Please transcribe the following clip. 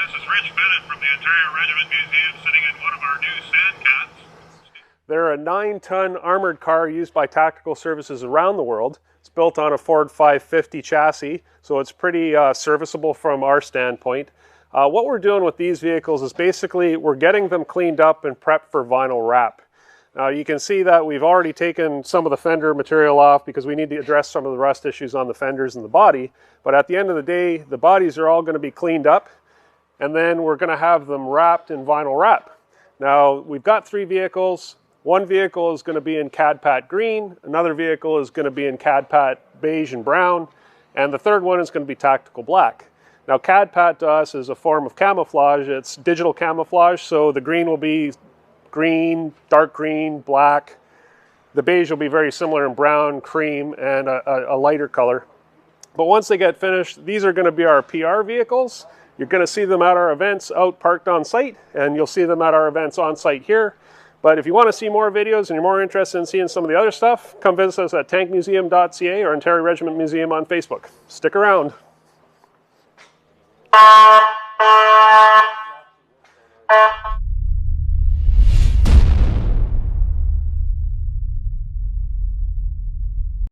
This is Rich Bennett from the Ontario Regiment Museum sitting in one of our new SandCats. They're a 9-ton armored car used by tactical services around the world. It's built on a Ford 550 chassis, so it's pretty serviceable from our standpoint. What we're doing with these vehicles is basically we're getting them cleaned up and prepped for vinyl wrap. Now you can see that we've already taken some of the fender material off because we need to address some of the rust issues on the fenders and the body. But at the end of the day, the bodies are all going to be cleaned up, and then we're going to have them wrapped in vinyl wrap. Now we've got 3 vehicles. One vehicle is going to be in Cadpat green, another vehicle is going to be in Cadpat beige and brown, and the third one is going to be tactical black. Now Cadpat to us is a form of camouflage. It's digital camouflage, so the green will be green, dark green, black. The beige will be very similar in brown, cream, and a lighter color. But once they get finished, these are going to be our PR vehicles. You're going to see them at our events out parked on site, and you'll see them at our events on site here. But if you want to see more videos and you're more interested in seeing some of the other stuff, come visit us at tankmuseum.ca or Ontario Regiment Museum on Facebook. Stick around.